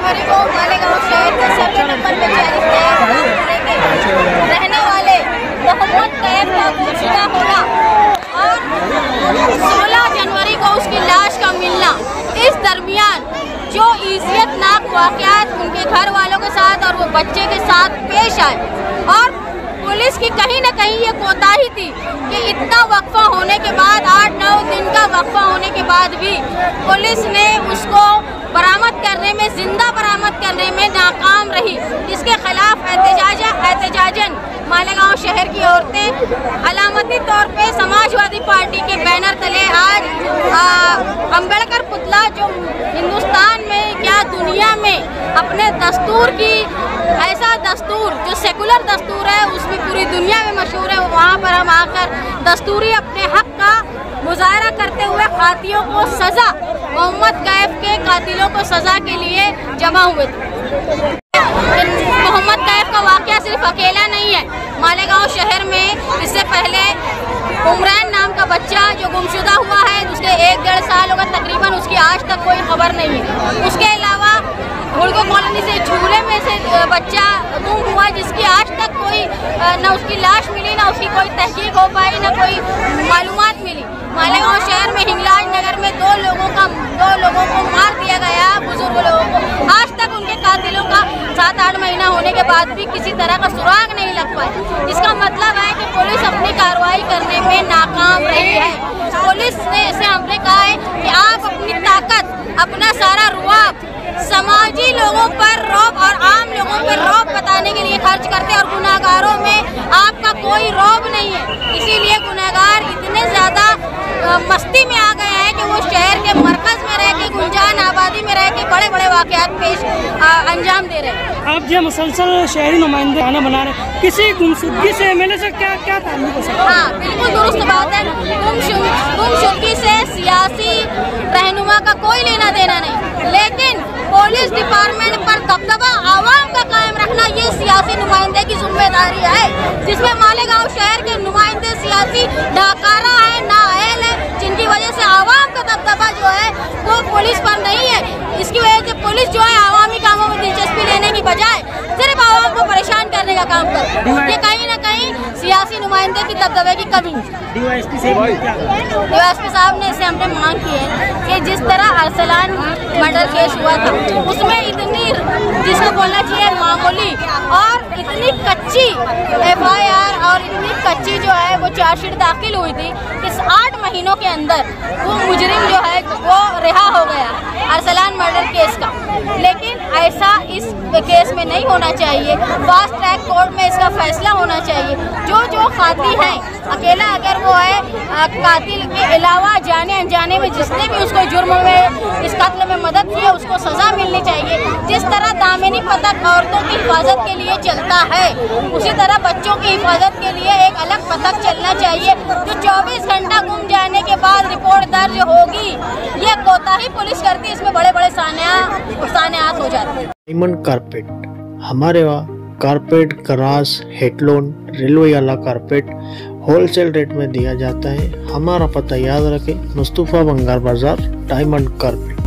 जनवरी को मालेगांव शहर के सर्वे नंबर 42 रहने वाले मोहम्मद कैफ का गुमशुदा होना और 16 जनवरी को उसकी लाश का मिलना, इस दरमियान जो इज़्ज़तनाक वाक़यात उनके घर वालों के साथ और वो बच्चे के साथ पेश आए और पुलिस की कहीं न कहीं ये कोताही थी कि इतना वक्फा होने के बाद, 8-9 दिन का वक्फा होने के बाद भी पुलिस ने उसको बरामद करने में, जिंदा बरामद करने में नाकाम रही। इसके खिलाफ एहतजाजन मालेगांव शहर की औरतें अलामती तौर पे समाजवादी पार्टी के बैनर तले आज अम्बेडकर पुतला, जो हिंदुस्तान में क्या दुनिया में अपने दस्तूर की, ऐसा दस्तूर जो सेकुलर दस्तूर है उसमें पूरी दुनिया में मशहूर है, वहाँ पर हम आकर दस्तूरी अपने हक का मुजाहरा करते हुए कातिलों को सज़ा, मोहम्मद कैफ के कातिलों को सज़ा के लिए जमा हुए थे। मोहम्मद कैफ का वाक़या सिर्फ अकेला नहीं है। मालेगांव शहर में इससे पहले उमरान नाम का बच्चा जो गुमशुदा हुआ है, उसके 1-1.5 साल होगा तकरीबन, उसकी आज तक कोई खबर नहीं है। उसके अलावा हुड़को कॉलोनी से झूले में से बच्चा गुम हुआ, जिसकी आज तक कोई न उसकी लाश मिली, ना उसकी कोई तहकीक हो पाई, ना कोई मालूमात मिली। मालेगांव शहर में हिंगलाज नगर में 2 लोगों को मार दिया गया, बुजुर्ग लोगों को। आज तक उनके कातिलों का 7-8 महीना होने के बाद भी किसी तरह का सुराग नहीं लग पाया। इसका मतलब है कि पुलिस अपनी कार्रवाई करने में नाकाम रही है। पुलिस ने इसे हमने कहा है कि आप अपनी ताकत, अपना सारा रुआब समाजी लोगों पर रौब और आम लोगों पर रौब बताने के लिए खर्च करते हैं और गुनाहगारों में आपका कोई रौब नहीं है। इसीलिए गुनाहगार इतने ज़्यादा मस्ती में आ गए हैं कि वो शहर के मरकज में रह के, गुंजान आबादी में रह के बड़े बड़े वाक़यात पेश अंजाम दे रहे हैं। आप जो मुसलसल शहरी नुमाइंदे खाना बना रहे हैं, किसी गुमशुदगी से एमएलए से क्या ताल्लुक हो सकता है? हाँ, बिल्कुल दुरुस्त बात है। गुमशुदगी से सियासी रहनुमा का कोई लेना देना नहीं, लेकिन पुलिस डिपार्टमेंट पर दबदबा आवाम का कायम रखना ये सियासी नुमाइंदे की जिम्मेदारी है, जिसमें मालेगांव शहर के नुमाइंदे सियासी नाकारा है, नाअहल है, जिनकी वजह से आवाम का दबदबा जो है वो पुलिस पर नहीं है। इसकी वजह से पुलिस जो है आवामी कामों में दिलचस्पी लेने की बजाय सिर्फ आवाम को परेशान करने का काम करती है। ये कहीं न कहीं सियासी नुमाइंदे की दबदबे की कमी है। डीवाईएसपी साहब ने, इससे हमने मांग की है कि जिस तरह अरसलान मर्डर केस हुआ था, उसमें इतनी, जिसको बोलना चाहिए मामूली और इतनी कच्ची FIR और इतनी कच्ची जो है वो चार्जशीट दाखिल हुई थी, इस 8 महीनों के अंदर वो मुजरिम जो है वो रिहा हो गया अरसलान मर्डर केस का। लेकिन ऐसा इस केस में नहीं होना चाहिए। फास्ट ट्रैक कोर्ट में इसका फैसला होना चाहिए। जो कातिल हैं, अकेला अगर वो है, कातिल के अलावा जाने अनजाने में जिसने भी उसको जुर्म में, इस कत्ल में मदद की है, उसको सज़ा मिलनी चाहिए। जिस तरह दामिनी पतक औरतों की हिफाजत के लिए चलता है, उसी तरह बच्चों की हिफाजत के लिए एक अलग पतक चलना चाहिए, जो 24 घंटा गुम जाने के बाद रिपोर्ट दर्ज होगी। ये कोताही पुलिस करती है, इसमें बड़े बड़े सानियात हो जाते हैं। डायमंड कारपेट, हमारे वहाँ कारपेट, ग्रास, हेडलोन, रेलवे वाला कारपेट होलसेल रेट में दिया जाता है। हमारा पता याद रखें, मुस्तफा बंगार बाजार, डायमंड कारपेट।